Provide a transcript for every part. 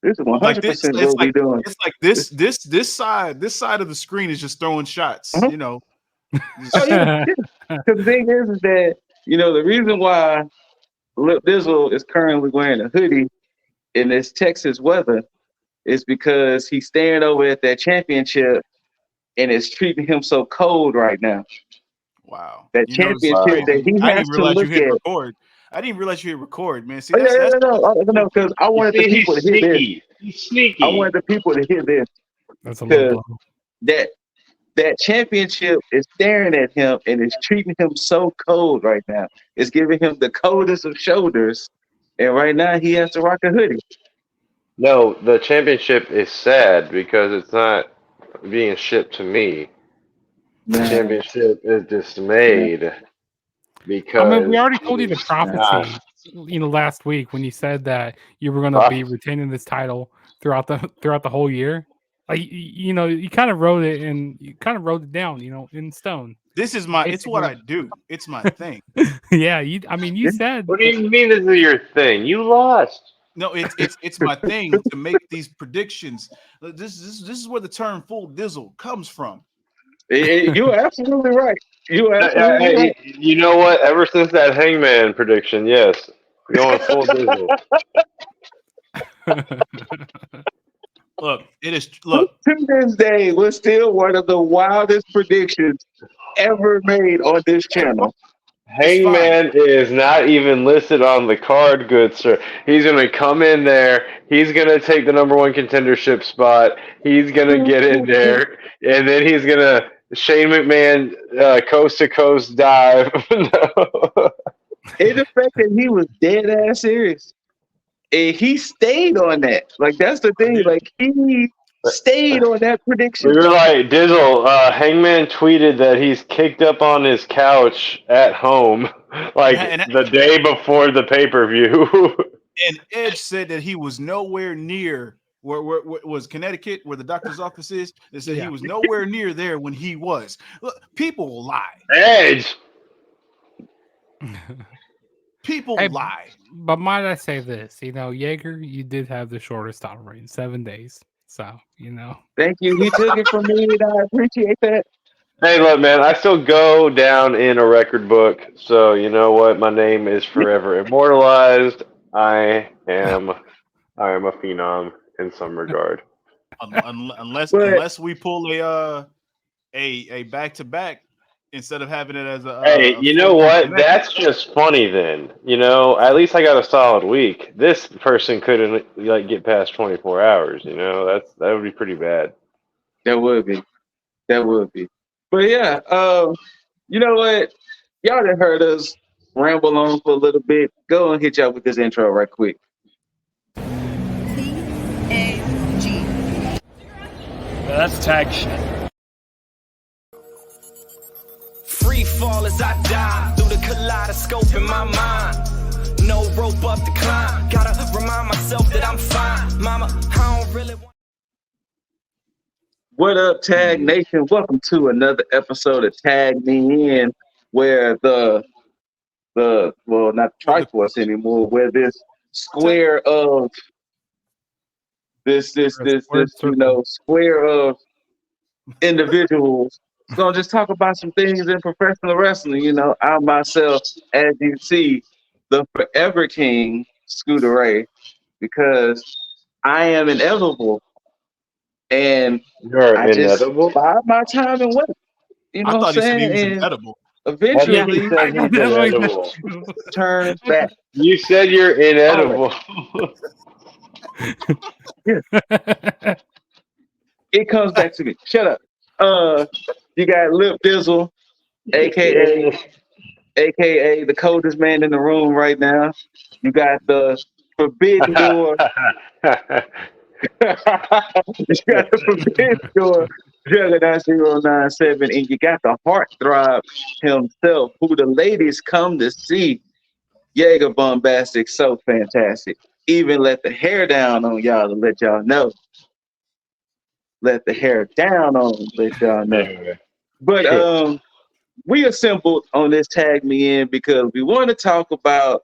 This is Like this, 100% what we doing. it's like this side of the screen is just throwing shots. Uh-huh. You know, Oh just, yeah, yeah. Because the thing is that the reason why Lil Dizzle is currently wearing a hoodie in this Texas weather is because he's staring over at that championship and it's treating him so cold right now. wow. That You know, this is championship that crazy. he I didn't has even to realize you look hit at. record. I didn't realize you hit record, man. See, Oh yeah, that's no, because I You wanted the see, people he's to hear this. sneaky. He's I sneaky. wanted the people to hear this That's a low because blow. that championship is staring at him and is treating him so cold right now. It's giving him the coldest of shoulders, and right now he has to rock a hoodie. No, the championship is sad because it's not being shipped to me. The Man, championship is man, dismayed I mean, we because already it told you the is not. prophecy, last week when you said that you were going to be retaining this title throughout the whole year. Like you kind of wrote it and you kind of wrote it down, in stone. It's what I do. It's my thing. Yeah, you said What do you mean this is your thing? You lost. No, it's my thing to make these predictions. This is where the term full dizzle comes from. you're absolutely right. You're absolutely Hey, right. you know what? Ever since that Hangman prediction, yes, going full Dizzle. Look, it is. Look, To this day, was still one of the wildest predictions ever made on this channel. it's fine. Hangman is not even listed on the card, good sir. He's going to come in there. He's going to take the #1 contendership spot. He's going to get in there, and then he's going to Shane McMahon coast to coast dive. No. In the fact that he was dead ass serious. And he stayed on that. Like that's the thing. Like he stayed on that prediction. We were like, Dizzle, Hangman tweeted that he's kicked up on his couch at home, like And the day before the pay-per-view. and Edge said that he was nowhere near where was Connecticut, where the doctor's office is. They said he was nowhere near there when he was. Look, people will lie. Edge. People lie. But might I say this? Jaeger, you did have the shortest title reign, 7 days. So, Thank you. He took it from me, and I appreciate that. Hey, look, man, I still go down in a record book, so you know what? My name is forever immortalized. I am a phenom in some regard. Unless we pull a back-to-back instead of having it as a Hey, you know what? That's just funny then. At least I got a solid week. This person couldn't get past 24 hours, that would be pretty bad. That would be. But yeah, you know what? Y'all done heard us ramble on for a little bit. Go and hit y'all with this intro right quick. T.A.G. That's tag shit. Free fall as I die through the kaleidoscope in my mind. No rope up to climb. Gotta remind myself that I'm fine. Mama, I don't really want. What up, Tag Nation? Welcome to another episode of Tag Me In, where the not Triforce anymore, where this square of square of individuals gonna just talk about some things in professional wrestling. I myself, as you see, the Forever King, ScooterRay, because I am inevitable, and I just bide my time and wait. You know what I'm saying? He was inedible. Eventually, turn back. You said you're inedible. Yeah. It comes back to me. Shut up. You got Lip Dizzle, aka the coldest man in the room right now. You got the Forbidden Door. You got the Forbidden Door, Juggernaut 097, and you got the Heartthrob himself, who the ladies come to see. Jaeger Bombastic, so fantastic. Even let the hair down on y'all to let y'all know. Let the hair down on them, let y'all know. But we assembled on this Tag Me In because we want to talk about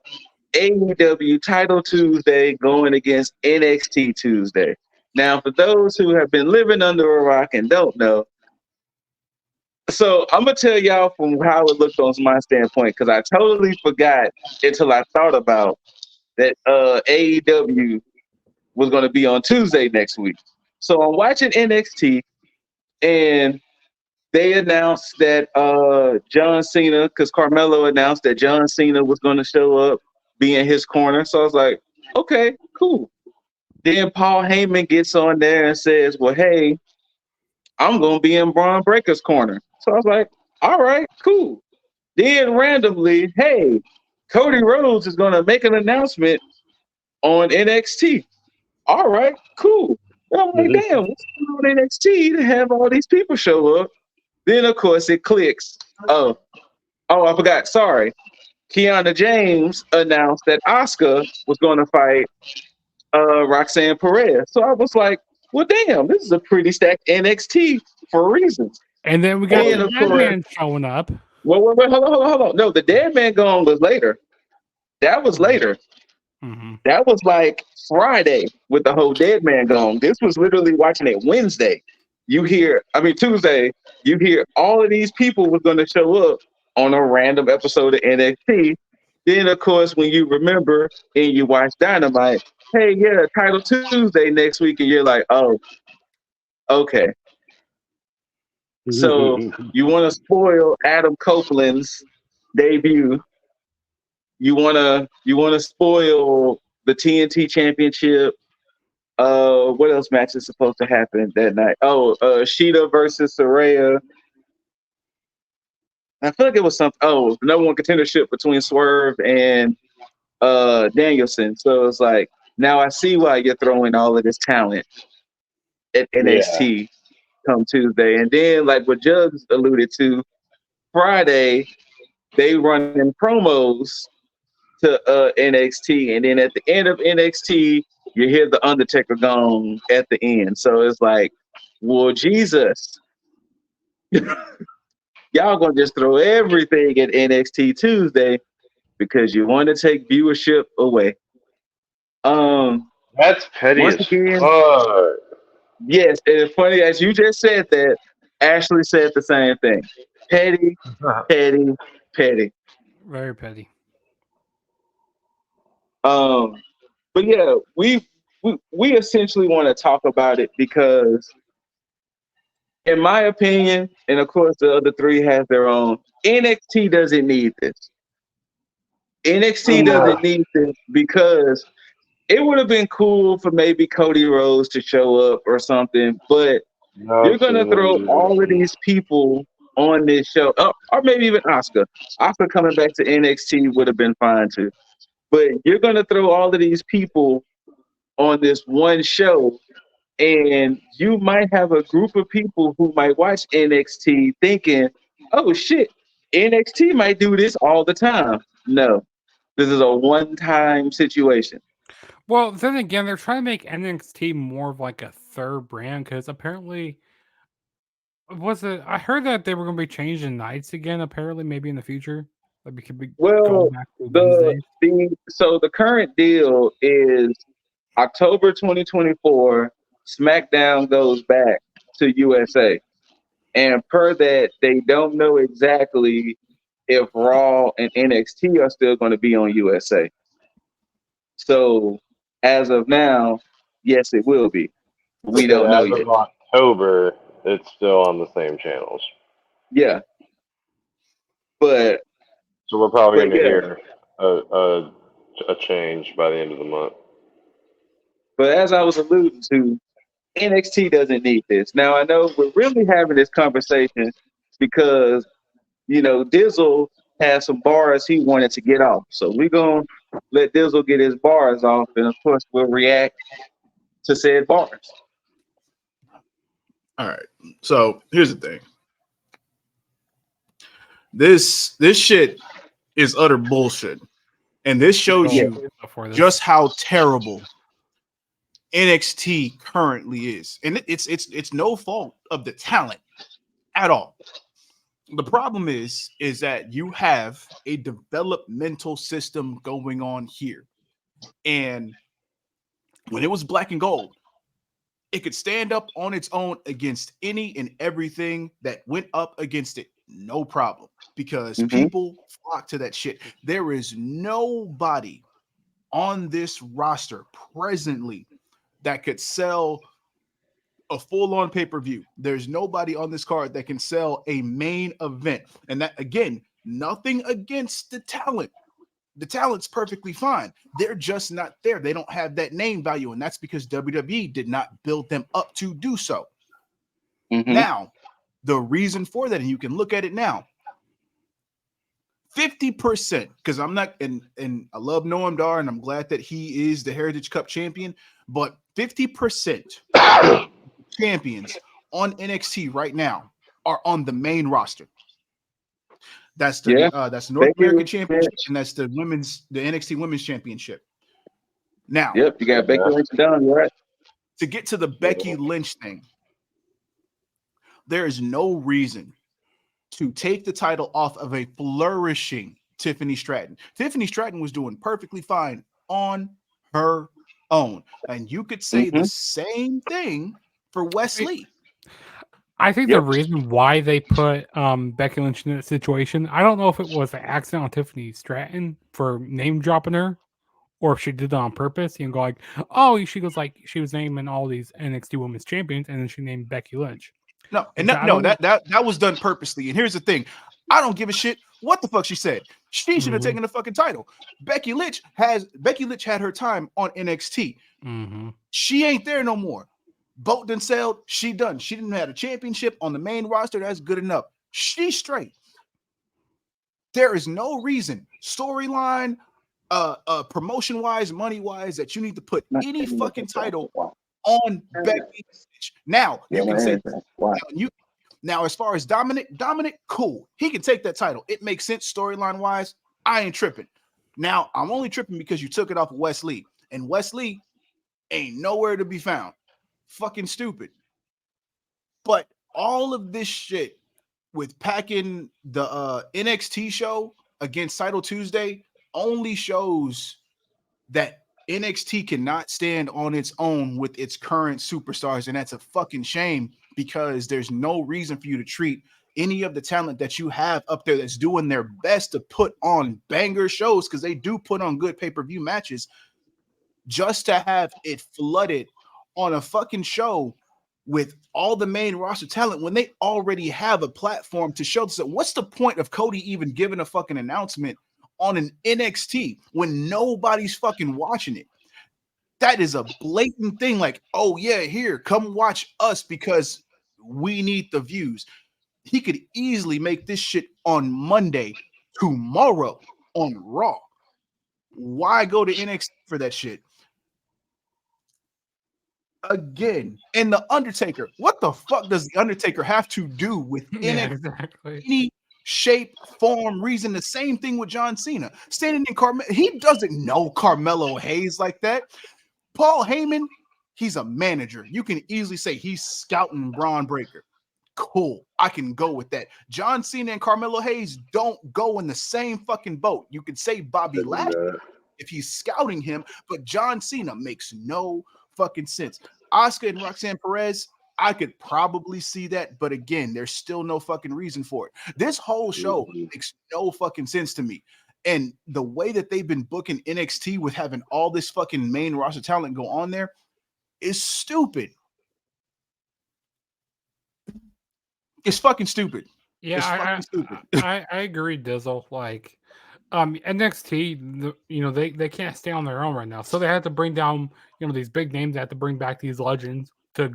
AEW Title Tuesday going against NXT Tuesday. Now, for those who have been living under a rock and don't know, so I'm gonna tell y'all from how it looked on my standpoint, because I totally forgot until I thought about that AEW was gonna be on Tuesday next week. So I'm watching NXT, and they announced that John Cena, because Carmelo announced that John Cena was gonna show up, be in his corner. So I was like, okay, cool. Then Paul Heyman gets on there and says, well, hey, I'm going to be in Braun Breaker's corner. So I was like, all right, cool. Then randomly, hey, Cody Rhodes is going to make an announcement on NXT. All right, cool. And I'm like, damn, what's going on NXT to have all these people show up? Then, of course, it clicks. Oh, I forgot. Sorry. Kiana James announced that Asuka was going to fight Roxanne Perez. So I was like, well, damn, this is a pretty stacked NXT for reasons. And then we got the Dead Man showing up. Wait, hold on. No, the Dead Man Gone was later. That was later. Mm-hmm. That was like Friday with the whole Dead Man Gone. This was literally watching it Wednesday. Tuesday, you hear all of these people were going to show up on a random episode of NXT. Then, of course, when you remember and you watch Dynamite, hey, yeah, Title Tuesday next week, and you're like, oh, okay. So you want to spoil Adam Copeland's debut. You want to spoil the TNT Championship. What else match is supposed to happen that night? Sheeta versus Saraya. I feel like it was something. Oh, the number one contendership between Swerve and Danielson. So it's like, now I see why you're throwing all of this talent at NXT come Tuesday. And then, like what Jugs alluded to, Friday, they run in promos to NXT. And then at the end of NXT, you hear the Undertaker gong at the end. So it's like, well, Jesus. Y'all gonna just throw everything at NXT Tuesday because you want to take viewership away. That's petty as again, fuck. Yes, and it's funny as you just said that. Ashley said the same thing. Petty, petty, petty. Very petty. But yeah, we essentially want to talk about it because, in my opinion, and of course the other three have their own, NXT doesn't need this. NXT doesn't need this because it would have been cool for maybe Cody Rhodes to show up or something, but you're going to throw all of these people on this show, or maybe even Asuka. Asuka coming back to NXT would have been fine too. But you're going to throw all of these people on this one show, and you might have a group of people who might watch NXT thinking, oh shit, NXT might do this all the time. No, this is a one-time situation. Well, then again, they're trying to make NXT more of like a third brand because apparently, I heard that they were going to be changing nights again. Apparently, maybe in the future, like we could be going back to Wednesdays. So the current deal is October 2024. SmackDown goes back to USA, and per that, they don't know exactly if Raw and NXT are still going to be on USA. So as of now, yes, it will be. We don't know yet. As of October, it's still on the same channels. Yeah, but so we're probably going to hear a change by the end of the month. But as I was alluding to, NXT doesn't need this. Now I know we're really having this conversation because Dizzle has some bars he wanted to get off. So we're gonna let Dizzle get his bars off, and of course we'll react to said bars. All right. So here's the thing. This shit is utter bullshit. And this shows you just how terrible NXT currently is. And it's no fault of the talent at all. The problem is that you have a developmental system going on here. And when it was black and gold, it could stand up on its own against any and everything that went up against it. No problem. Because Mm-hmm. people flock to that shit. There is nobody on this roster presently that could sell a full-on pay-per-view. There's nobody on this card that can sell a main event. And that, again, nothing against the talent. The talent's perfectly fine. They're just not there. They don't have that name value, and that's because WWE did not build them up to do so. Mm-hmm. Now, the reason for that, and you can look at it now, 50%, because I'm not, and I love Noam Dar, and I'm glad that he is the Heritage Cup champion, but 50% champions on NXT right now are on the main roster. That's the Yeah. that's the North Becky American Lynch. Championship, and that's the NXT Women's Championship. Now, Yep, you got Becky Lynch done, right? to get to the Becky Lynch thing, there is no reason to take the title off of a flourishing Tiffany Stratton. Tiffany Stratton was doing perfectly fine on her own. And you could say the same thing for Wesley. I think Yep. the reason why they put Becky Lynch in that situation, I don't know if it was an accident on Tiffany Stratton for name dropping her, or if she did that on purpose. You know, go like, oh, she goes like she was naming all these NXT Women's Champions, and then she named Becky Lynch. No, and Like, that was done purposely. And here's the thing: I don't give a shit what the fuck she said. She should have taken the fucking title. Becky Lynch had her time on NXT. She ain't there no more. Boat done sailed. She done. She didn't have a championship on the main roster. That's good enough. She's straight. There is no reason, storyline, promotion wise, money wise, that you need to put any fucking title on Becky Lynch. Now you can say now as far as Dominic, cool. He can take that title. It makes sense storyline wise. I ain't tripping. Now I'm only tripping because you took it off of Wesley, and Wesley ain't nowhere to be found. Fucking stupid. But all of this shit with packing the NXT show against Title Tuesday only shows that NXT cannot stand on its own with its current superstars, and that's a fucking shame because there's no reason for you to treat any of the talent that you have up there that's doing their best to put on banger shows, because they do put on good pay-per-view matches, just to have it flooded on a fucking show with all the main roster talent when they already have a platform to show this. What's the point of Cody even giving a fucking announcement on an NXT when nobody's fucking watching it? That is a blatant thing. Like, oh yeah, here, come watch us because we need the views. He could easily make this shit on Monday, tomorrow on Raw. Why go to NXT for that shit? Again, and the Undertaker. What the fuck does the Undertaker have to do with NXT? exactly. Any shape, form, reason? The same thing with John Cena. Standing in Carmelo, he doesn't know Carmelo Hayes like that. Paul Heyman, he's a manager. You can easily say he's scouting Braun Breaker. Cool. I can go with that. John Cena and Carmelo Hayes don't go in the same fucking boat. You could say Bobby Lashley if he's scouting him, but John Cena makes no fucking sense. Asuka and Roxanne Perez, I could probably see that, but again, there's still no fucking reason for it. This whole show makes no fucking sense to me. And the way that they've been booking NXT with having all this fucking main roster talent go on there is stupid. It's fucking stupid. Yeah, It's fucking stupid. I agree, Dizzle. Like, NXT, they can't stay on their own right now, so they have to bring down these big names. They have to bring back these legends to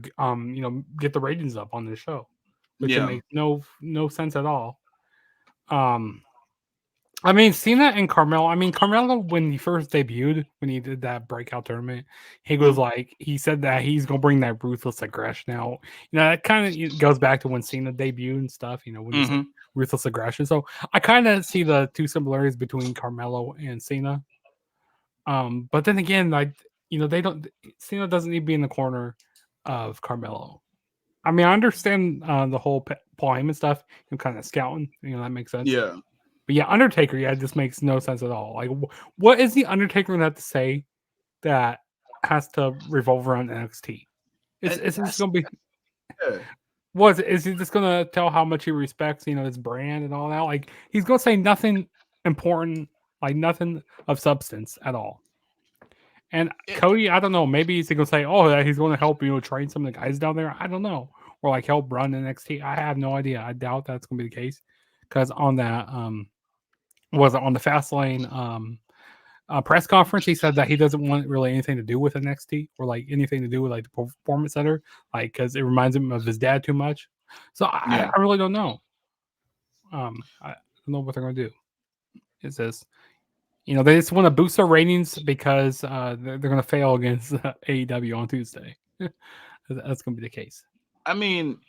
get the ratings up on this show, which it makes no sense at all. I mean, Cena and Carmelo. I mean, Carmelo, when he first debuted, when he did that breakout tournament, he was like, he said that he's gonna bring that ruthless aggression out. That kind of goes back to when Cena debuted and stuff. When he said ruthless aggression. So I kind of see the two similarities between Carmelo and Cena. But then again, like they don't. Cena doesn't need to be in the corner of Carmelo. I mean, I understand the whole Paul Heyman stuff, kind of scouting. That makes sense. Yeah. But yeah, Undertaker, yeah, it just makes no sense at all. Like, what is the Undertaker going to have to say that has to revolve around NXT? It's just going to be. Yeah. Is he just going to tell how much he respects, his brand and all that? Like, he's going to say nothing important, like nothing of substance at all. And Cody, I don't know. Maybe he's going to say, "Oh, yeah, he's going to help train some of the guys down there." I don't know, or like help run NXT. I have no idea. I doubt that's going to be the case because on that was it on the Fastlane press conference, he said that he doesn't want really anything to do with NXT or like anything to do with like the Performance Center, like because it reminds him of his dad too much. So I really don't know. I don't know what they're going to do. It says, they just want to boost their ratings because they're going to fail against AEW on Tuesday. That's going to be the case. I mean,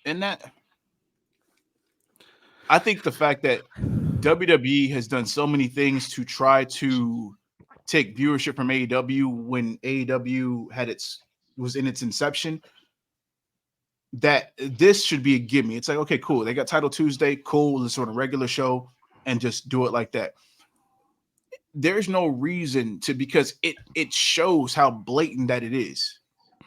I think the fact that WWE has done so many things to try to take viewership from AEW when AEW was in its inception, that this should be a gimme. It's like, okay, cool. They got Title Tuesday, cool. Let's sort of regular show and just do it like that. There's no reason to, because it shows how blatant that it is.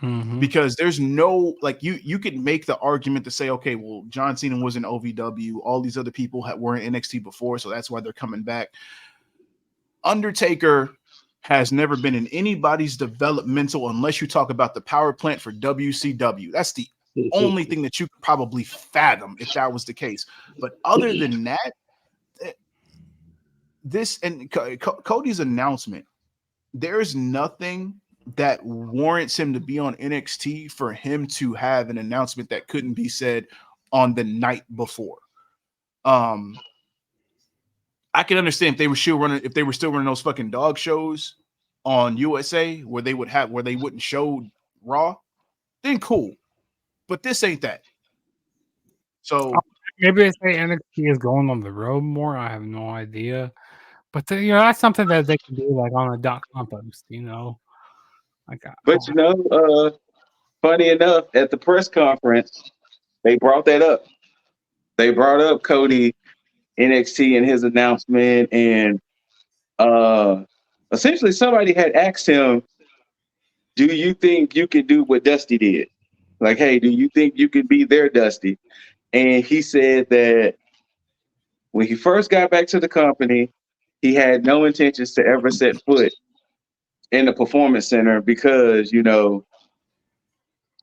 Mm-hmm. Because there's no, like, you could make the argument to say, okay, well, John Cena was in OVW, all these other people were in NXT before, so that's why they're coming back. Undertaker has never been in anybody's developmental, unless you talk about the power plant for WCW. That's the only thing that you could probably fathom if that was the case. But other than that, this and Cody's announcement, there's nothing that warrants him to be on NXT for him to have an announcement that couldn't be said on the night before. I can understand if they were still running those fucking dog shows on USA where they wouldn't show Raw, then cool. But this ain't that. So maybe they say NXT is going on the road more. I have no idea. But that's something that they can do like on a .com post, Like, but funny enough, at the press conference, they brought that up. They brought up Cody NXT and his announcement, and essentially somebody had asked him, "Do you think you could do what Dusty did? Like, hey, do you think you could be their Dusty?" And he said that when he first got back to the company, he had no intentions to ever set foot in the Performance Center because,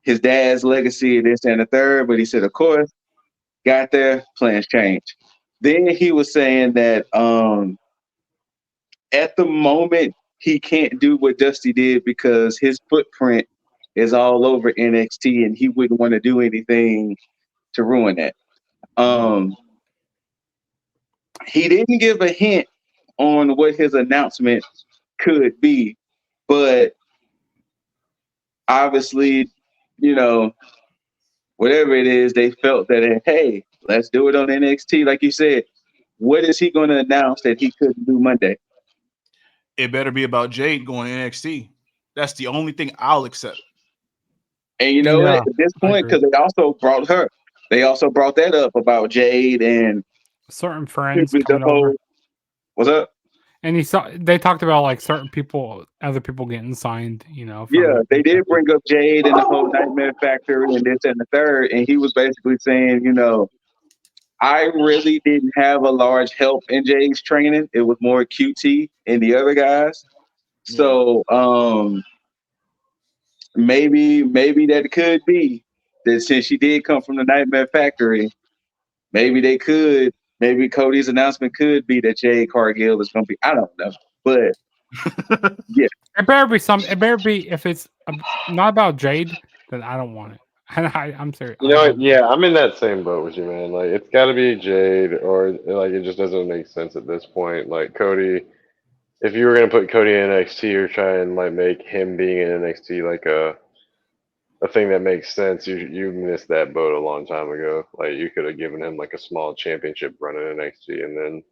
his dad's legacy, this and the third. But he said, of course, got there, plans changed. Then he was saying that at the moment, he can't do what Dusty did because his footprint is all over NXT and he wouldn't want to do anything to ruin that. He didn't give a hint on what his announcement could be, but obviously, whatever it is, they felt that, hey, let's do it on NXT. Like you said, what is he going to announce that he couldn't do Monday? It better be about Jade going to NXT. That's the only thing I'll accept. And you know what? At this point, because they also brought her. They also brought that up about Jade and certain friends coming over. What's up? And they talked about like certain people, other people getting signed, Yeah, they did bring up Jade and the whole Nightmare Factory and this and the third. And he was basically saying, I really didn't have a large help in Jade's training. It was more QT and the other guys. Yeah. So maybe that could be that since she did come from the Nightmare Factory, maybe Cody's announcement could be that Jade Cargill is going to be, I don't know. But yeah. It better be, if it's not about Jade, then I don't want it. I'm serious. Yeah, I'm in that same boat with you, man. Like, it's got to be Jade, or like it just doesn't make sense at this point. Like Cody, if you were gonna put Cody in NXT or try and like make him being in NXT like a thing that makes sense, you missed that boat a long time ago. Like, you could have given him like a small championship run in NXT and then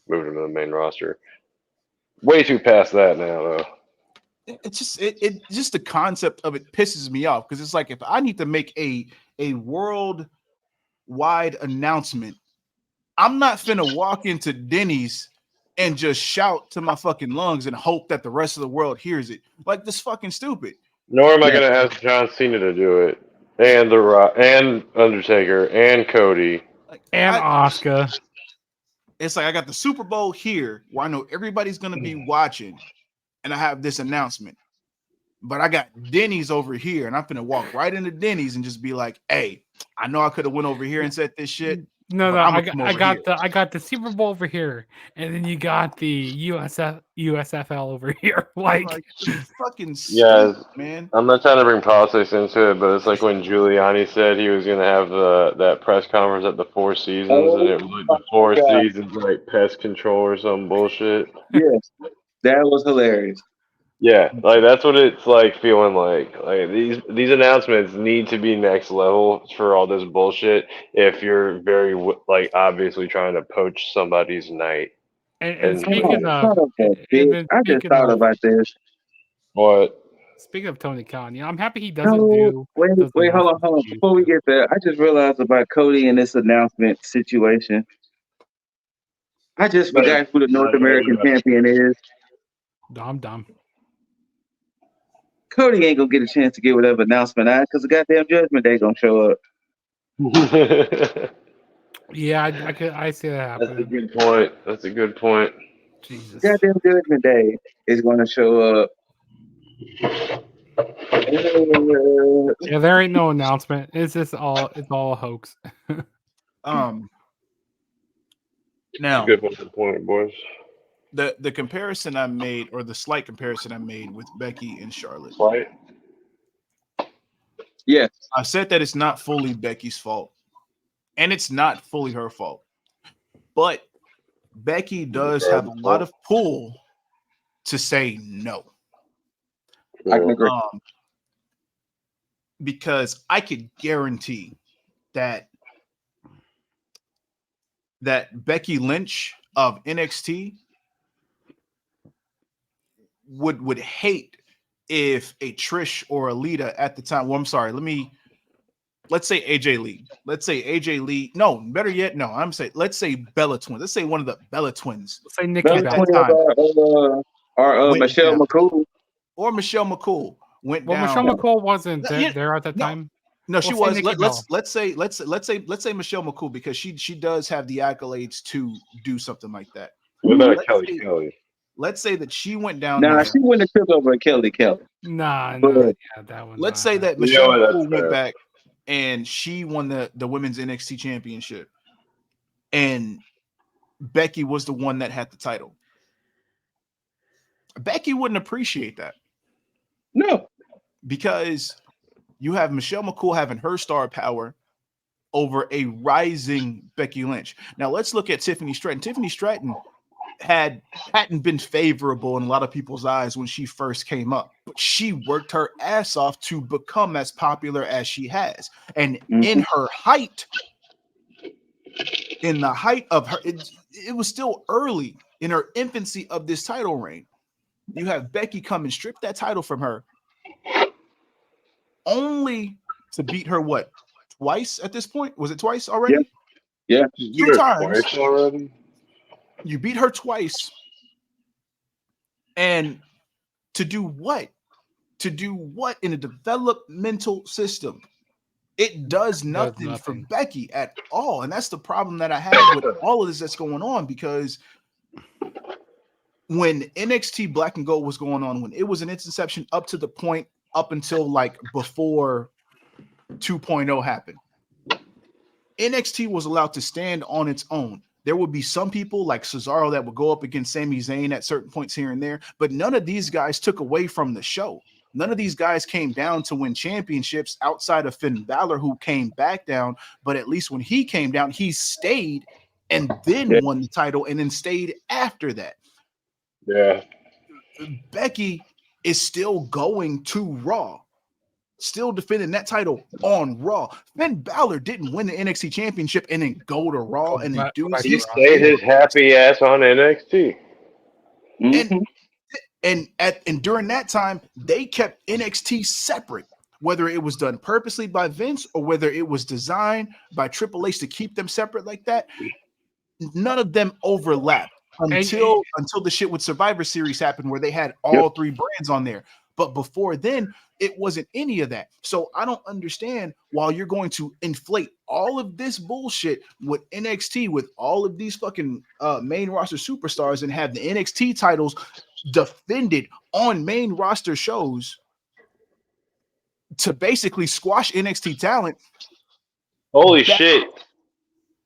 moved him to the main roster. Way too past that now, though. It's just the concept of it pisses me off because it's like if I need to make a a worldwide announcement, I'm not finna walk into Denny's and just shout to my fucking lungs and hope that the rest of the world hears it. Like, this fucking stupid. Nor am I Yeah. going to ask John Cena to do it, and The Rock, and Undertaker, and Cody. Like, And Oscar. It's like I got the Super Bowl here where I know everybody's gonna be watching, and I have this announcement. But I got Denny's over here, and I'm gonna walk right into Denny's and just be like, "Hey, I know I could have went over here and said this shit. No, I'ma I come got, over I got the Super Bowl over here, and then you got the USFL over here. Like it's fucking Yeah, stupid, man. I'm not trying to bring politics into it, but it's like when Giuliani said he was going to have that press conference at the Four Seasons, and it was like the Four God. Seasons like pest control or some bullshit. Yes, that was hilarious. Yeah, like that's what it's like feeling like. Like these announcements need to be next level for all this bullshit. If you're very like obviously trying to poach somebody's night. And speaking of, Son of a and bitch. then I just speaking thought of, about this. What? speaking of Tony Khan, I'm happy he doesn't No, do. wait, those hold on. announcements you Before we do. get there, I just realized about Cody and this announcement situation. I just forgot who the North American champion is. I'm dumb. Cody ain't gonna get a chance to get whatever announcement out because the goddamn Judgment Day gonna show up. Yeah, I see that That's a happening. good point. That's a good point. Jesus. Goddamn Judgment Day is gonna show up. Yeah, there ain't no announcement. It's all a hoax. Now Good point, boys. the comparison I made, or the slight comparison I made with Becky and Charlotte. Right? Yeah, I said that it's not fully Becky's fault, and it's not fully her fault. But Becky does have a lot of pull to say no. I can agree. Because I could guarantee that Becky Lynch of NXT would hate if a Trish or a Lita at the time. Well, I'm sorry. Let's say AJ Lee. Let's say AJ Lee. No, better yet, no. Let's say Bella Twins. Let's say one of the Bella Twins. Let's say Nikki Bella Bella. Twins are Michelle down. McCool. Or Michelle McCool went Well, down. Michelle McCool wasn't Yeah, there at that no. time. No, she We'll was. say Let's say Michelle McCool, because she does have the accolades to do something like that. What about Let's Kelly say- Kelly? Let's say that she went down Nah, there. she wouldn't have tripped over Kelly. Nah, But- yeah, that one. Let's say that You Michelle know what, that's McCool went fair. back and she won the women's NXT championship, and Becky was the one that had the title. Becky wouldn't appreciate that, No. because you have Michelle McCool having her star power over a rising Becky Lynch. Now let's look at Tiffany Stratton. Tiffany Stratton hadn't been favorable in a lot of people's eyes when she first came up, but she worked her ass off to become as popular as she has. And in her height, in the height of her, it was still early in her infancy of this title reign. You have Becky come and strip that title from her, only to beat her twice at this point? Was it twice already? Yeah. Two times. Twice already? You beat her twice. And to do what? To do what in a developmental system? It does nothing for Becky at all. And that's the problem that I have with all of this that's going on, because when NXT Black and Gold was going on, when it was in its inception up to the point up until like before 2.0 happened, NXT was allowed to stand on its own. There would be some people like Cesaro that would go up against Sami Zayn at certain points here and there, but none of these guys took away from the show. None of these guys came down to win championships outside of Finn Balor, who came back down. But at least when he came down, he stayed and then won the title and then stayed after that. Yeah. Becky is still going to Raw, still defending that title on Raw. Finn Balor didn't win the NXT championship and then go to Raw and then do He stayed his happy ass on NXT. And during that time, they kept NXT separate. whether it was done purposely by Vince or whether it was designed by Triple H to keep them separate like that, none of them overlapped until the shit with Survivor Series happened where they had all three brands on there. But before then, it wasn't any of that. So I don't understand why you're going to inflate all of this bullshit with NXT with all of these fucking main roster superstars and have the NXT titles defended on main roster shows to basically squash NXT talent. Holy shit.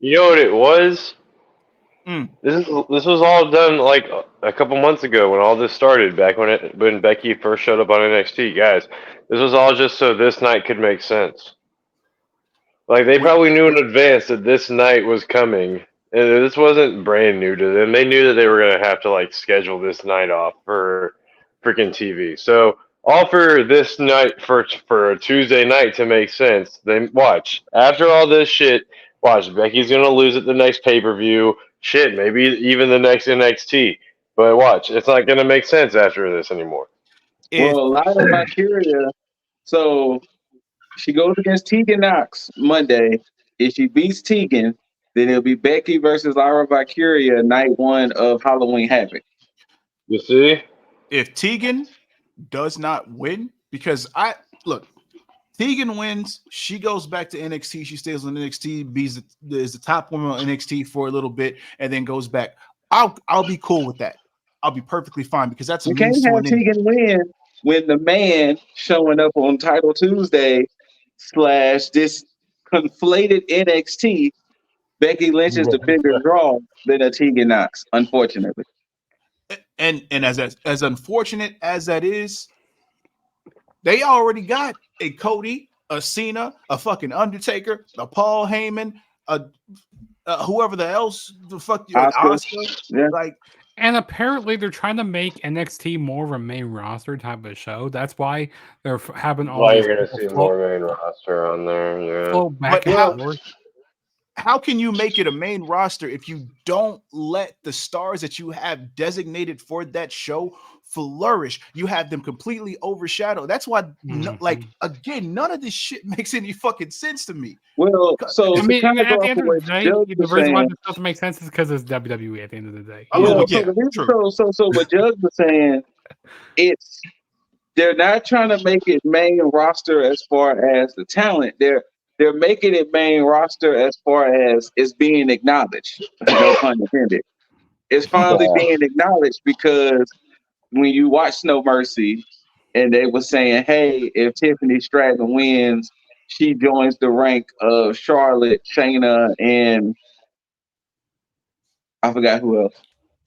You know what it was? This was all done like a couple months ago when all this started, back when Becky first showed up on NXT. Guys, this was all just so this night could make sense. Like, they probably knew in advance that this night was coming, and this wasn't brand new to them. They knew that they were going to have to, like, schedule this night off for freaking TV. So, offer this night for a Tuesday night to make sense. Then watch. After all this shit, watch. Becky's going to lose at the next pay-per-view. Shit, maybe even the next NXT. But watch. It's not going to make sense after this anymore. Well, Lyra Valkyria, so she goes against Tegan Knox Monday. If she beats Tegan, then it'll be Becky versus Lyra Valkyria night 1 of Halloween Havoc. You see? If Tegan does not win, because Tegan wins, she goes back to NXT, she stays on NXT, is the top woman on NXT for a little bit, and then goes back. I'll be cool with that. I'll be perfectly fine because that's a you can't have Tegan win when the man showing up on Title Tuesday / this conflated NXT, Becky Lynch is the bigger draw than a Tegan Knox, unfortunately. And as unfortunate as that is, they already got a Cody, a Cena, a fucking Undertaker, a Paul Heyman, whoever the else the fuck Asuka. Yeah. Like, and apparently they're trying to make NXT more of a main roster type of show. That's why they're having all. Why you're gonna see more main roster on there? Yeah. But how can you make it a main roster if you don't let the stars that you have designated for that show flourish? You have them completely overshadowed. That's why, again, none of this shit makes any fucking sense to me. Well, so I mean, at the end of the day, the reason why this doesn't make sense is because it's WWE at the end of the day. So what Judge was saying, they're not trying to make it main roster as far as the talent. They're making it main roster as far as it's being acknowledged. No pun intended. It's finally being acknowledged because when you watch No Mercy and they were saying, hey, if Tiffany Stratton wins, she joins the rank of Charlotte, Shayna, and I forgot who else.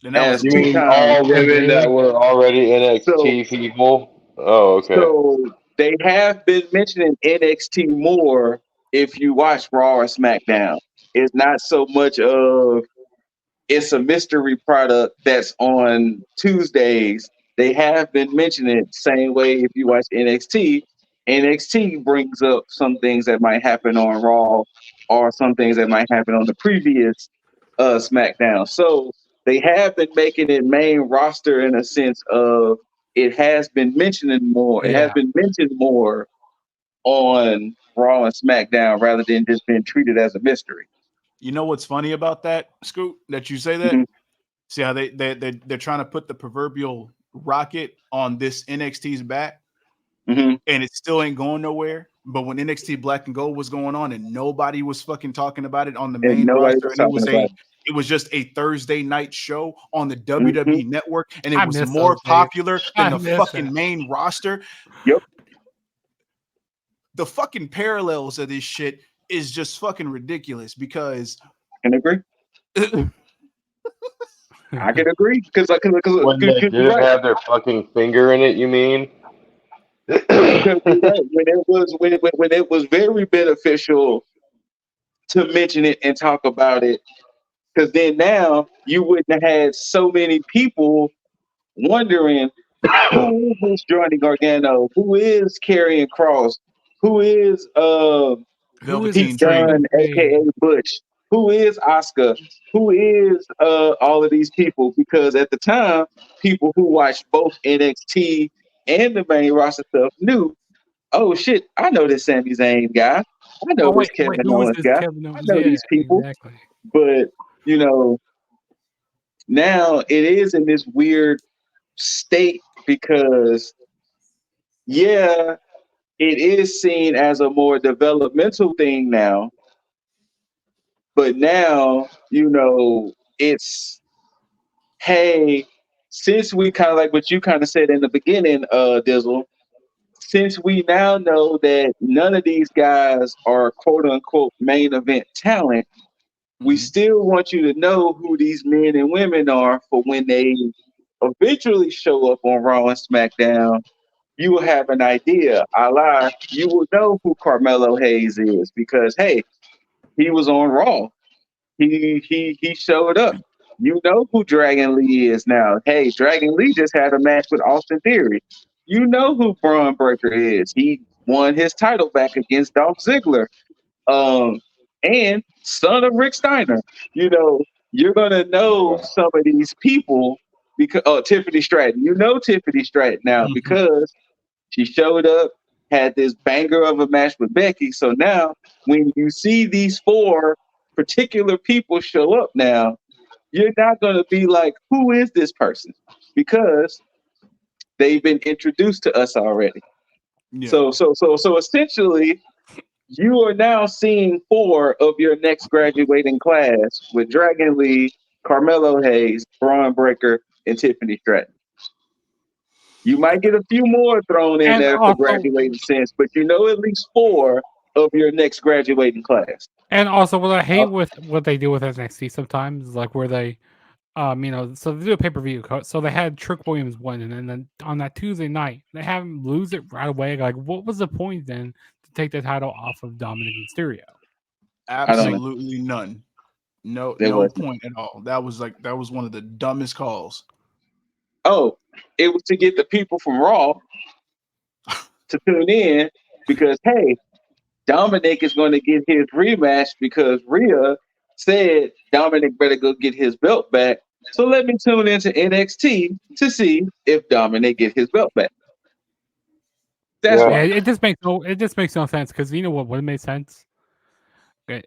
You mean all women that were already NXT people? Oh, okay. So they have been mentioning NXT more if you watch Raw or SmackDown. It's not so much of it's a mystery product that's on Tuesdays. They have been mentioning it the same way if you watch NXT. NXT brings up some things that might happen on Raw or some things that might happen on the previous SmackDown. So they have been making it main roster in a sense of it has been mentioning more. It has been mentioned more on Raw and SmackDown rather than just being treated as a mystery. You know what's funny about that, Scoot? That you say that? Mm-hmm. See how they're trying to put the proverbial rocket on this NXT's back, and it still ain't going nowhere. But when NXT Black and Gold was going on, and nobody was fucking talking about it on the main roster, and it was just a Thursday night show on the WWE Network, and it was more popular than the fucking main roster. Yep. The fucking parallels of this shit is just fucking ridiculous because I can agree. I can agree because when they didn't have their fucking finger in it, you mean? When it was very beneficial to mention it and talk about it, because then now you wouldn't have had so many people wondering who is Johnny Gargano, who is Karrion Kross, who is Velveteen Dunn, aka Butch, who is Asuka, who is all of these people, because at the time people who watched both NXT and the main roster stuff knew oh shit, I know this Sami Zayn guy. I know Oh this wait, Kevin who is Owens this guy. Kevin I Owens? know Yeah, these people. exactly. But, you know, now it is in this weird state because, yeah, it is seen as a more developmental thing now. But now, it's, hey, since we kind of like what you kind of said in the beginning, Dizzle, since we now know that none of these guys are quote unquote main event talent, we still want you to know who these men and women are for when they eventually show up on Raw and SmackDown. You will have an idea. You will know who Carmelo Hayes is because hey, he was on Raw. He showed up. You know who Dragon Lee is now. Hey, Dragon Lee just had a match with Austin Theory. You know who Braun Breaker is. He won his title back against Dolph Ziggler. Um, and son of Rick Steiner. You're gonna know some of these people because Tiffany Stratton. You know Tiffany Stratton now because she showed up, had this banger of a match with Becky. So now when you see these four particular people show up now, you're not gonna be like, who is this person? Because they've been introduced to us already. Yeah. So essentially, you are now seeing four of your next graduating class with Dragon Lee, Carmelo Hayes, Braun Breaker, and Tiffany Stratton. You might get a few more thrown in And there for also, graduating sense, but you know at least four of your next graduating class. what I hate with what they do with NXT sometimes is like where they, so they do a pay per view. So they had Trick Williams win, and then on that Tuesday night they have him lose it right away. Like, what was the point then to take the title off of Dominic Mysterio? Absolutely none. No, There no wasn't. point at all. That was one of the dumbest calls. Oh, it was to get the people from Raw to tune in because hey, Dominic is going to get his rematch because Rhea said Dominic better go get his belt back. So let me tune into NXT to see if Dominic get his belt back. That's why. It just makes no sense because you know what would have made sense. Okay,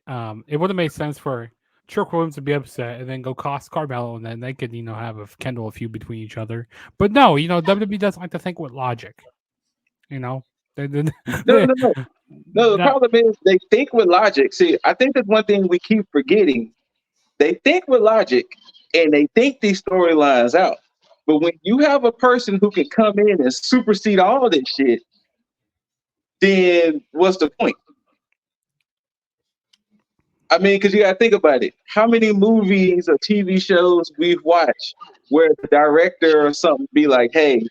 it would have made sense for Trick Williams to be upset and then go cost Carmelo, and then they could have a kindle a feud between each other. But no, WWE doesn't like to think with logic. No. The problem is they think with logic. See, I think that's one thing we keep forgetting. They think with logic and they think these storylines out. But when you have a person who can come in and supersede all this shit, then what's the point? I mean, because you got to think about it. How many movies or TV shows we've watched where the director or something be like, hey,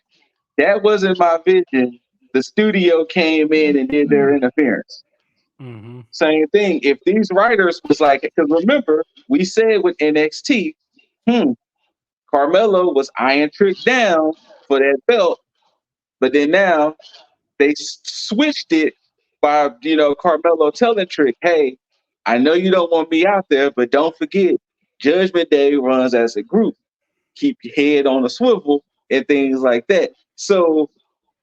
that wasn't my vision. The studio came in and did their interference. Mm-hmm. Same thing. If these writers was like, because remember, we said with NXT, Carmelo was Iron Trick down for that belt, but then now they switched it by Carmelo telling Trick, hey, I know you don't want me out there, but don't forget, Judgment Day runs as a group. Keep your head on a swivel and things like that. So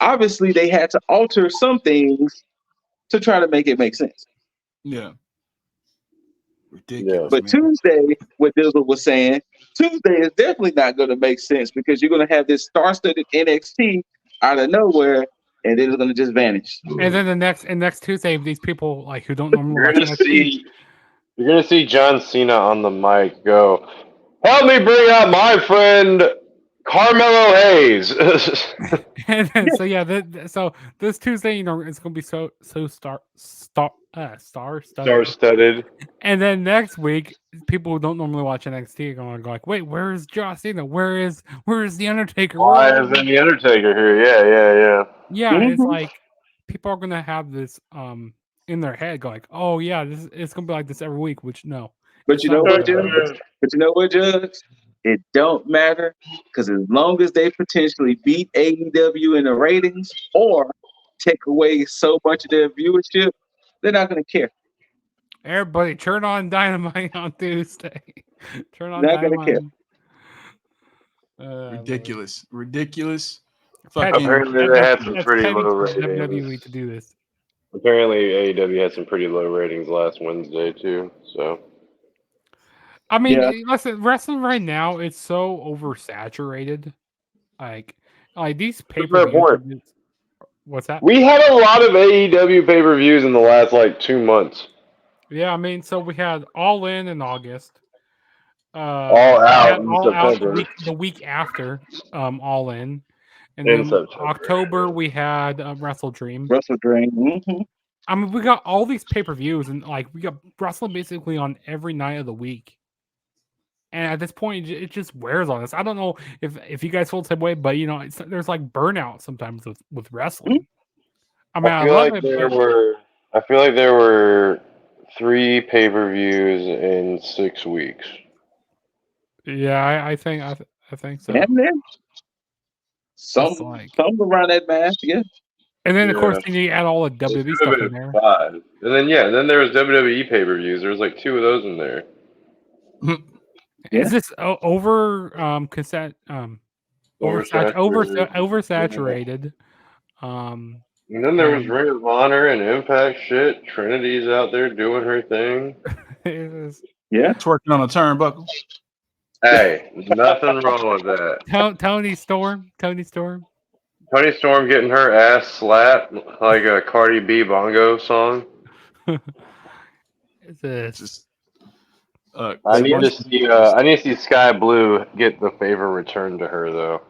obviously they had to alter some things to try to make it make sense. Yeah. Ridiculous. But Man. Tuesday, what Dizzle was saying, Tuesday is definitely not going to make sense because you're going to have this star-studded NXT out of nowhere, and then it's going to just vanish. And then next Tuesday, these people like who don't normally watch NXT, you're gonna see John Cena on the mic go, "Help me bring out my friend Carmelo Hayes." And then, so this Tuesday, it's gonna be so Star-studded. And then next week, people who don't normally watch NXT are gonna go like, "Wait, where is John Cena? Where is the Undertaker? Why isn't the Undertaker here? Yeah. Yeah, it's like people are gonna have this in their head, go like, "Oh yeah, it's gonna be like this every week." Which no, But you know what, Judge? It don't matter because as long as they potentially beat AEW in the ratings or take away so much of their viewership, they're not going to care. Everybody, turn on Dynamite on Tuesday. Turn on Not going to Dynamite. care. Ridiculous. Apparently, they had some pretty low ratings. WWE to do this. Apparently, AEW had some pretty low ratings last Wednesday too. So, I mean, Yeah. listen, wrestling right now it's so oversaturated. Like these pay per views. What's that? we had a lot of AEW pay per views in the last like 2 months. Yeah, I mean, so we had All In August. All out in September. The week after All In. And In then September. October we had Wrestle Dream. Wrestle Dream. Mm-hmm. I mean, we got all these pay per views, and like we got wrestling basically on every night of the week. And at this point, it just wears on us. I don't know if you guys feel the same way, but you know, there's like burnout sometimes with wrestling. I mean, I love it. I feel like there were 3 pay-per-views in 6 weeks. Yeah, I think so. And then some around that math, yeah. And then of course you add all the WWE stuff in there. 5. And then then there was WWE pay-per-views. There was like 2 of those in there. Is this oversaturated? And then there was Ring of Honor and Impact shit. Trinity's out there doing her thing. Yeah, twerking on a turnbuckle. Hey, nothing wrong with that. Tony Storm getting her ass slapped like a Cardi B bongo song. I need to see Sky Blue get the favor returned to her though.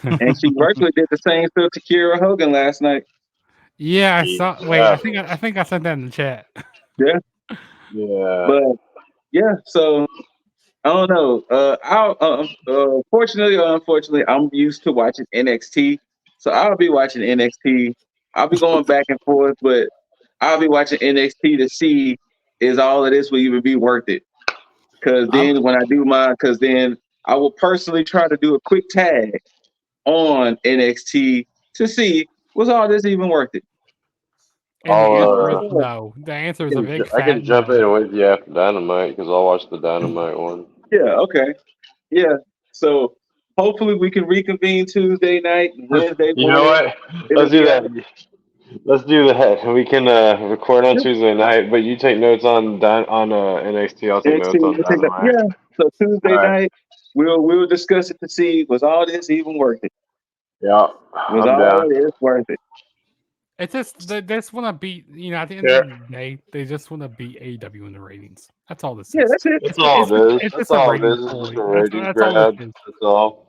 And she virtually did the same to Kira Hogan last night. Yeah, I saw. Wait, I think I sent that in the chat. Yeah. But yeah, so I don't know. Fortunately or unfortunately, I'm used to watching NXT, so I'll be watching NXT. I'll be going back and forth, but I'll be watching NXT to see is all of this will even be worth it. Because then then I will personally try to do a quick tag on NXT to see was all this even worth it. And the answer is no. The answer is a big fat I can jump in with you after Dynamite because I'll watch the Dynamite one. Yeah, okay. Yeah. So hopefully we can reconvene Tuesday night, Wednesday morning. You know what? Let's do that. We can record on Tuesday night, but you take notes on NXT. I'll take notes on Dynamite. Yeah. So Tuesday night, we'll discuss it to see was all this even worth it. Yeah. Was all this worth it? It's just they just want to beat. You know, at the end of the day, they just want to beat AEW in the ratings. That's all this is. Yeah, that's it. That's all it is. That's all it is. It's just a ratings grab. That's all.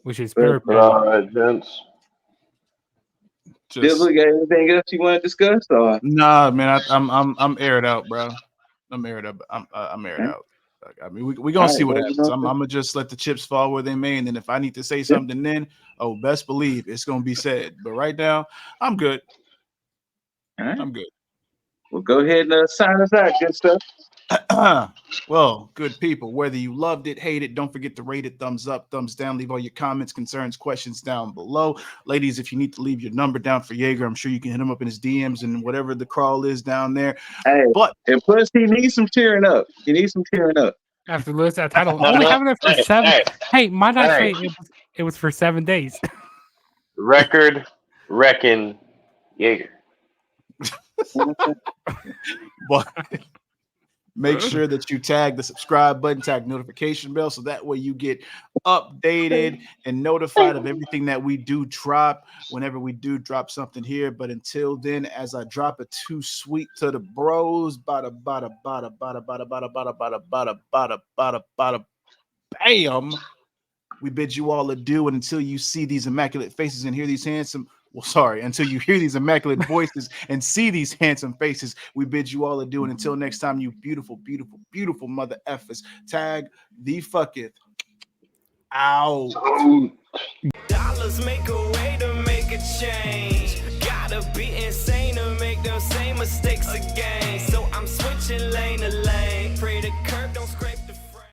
Which is very all right, gents. Dizzle, got anything else you want to discuss? Or? Nah, man, I'm aired out, bro. I'm aired out. I'm aired out. I mean, we're gonna see what happens. I'm gonna just let the chips fall where they may, and then if I need to say something, then best believe it's gonna be said. But right now, I'm good. Right. I'm good. Well, go ahead and sign us out. Good stuff. Well, good people, whether you loved it, hate it, don't forget to rate it, thumbs up, thumbs down, leave all your comments, concerns, questions down below. Ladies, if you need to leave your number down for Jaeger, I'm sure you can hit him up in his DMs and whatever the crawl is down there. Hey, and plus he needs some cheering up. He needs some cheering up. After lose that title, only having it for 7. Hey, might I say it was for 7 days. Record wrecking Jaeger. But make sure that you tag the subscribe button, tag notification bell, so that way you get updated and notified of everything that we do drop whenever we do drop something here. But until then, as I drop it too sweet to the bros, bada bada bada bada bada bada bada bada bada bada bada bada bam. We bid you all adieu, and until you see these immaculate faces and hear these until you hear these immaculate voices and see these handsome faces, we bid you all adieu. And until next time, you beautiful, beautiful, beautiful mother effers. Tag the fucketh out. Dollars make a way to make a change. Gotta be insane to make them same mistakes again. So I'm switching lane to lane. Pray the curb don't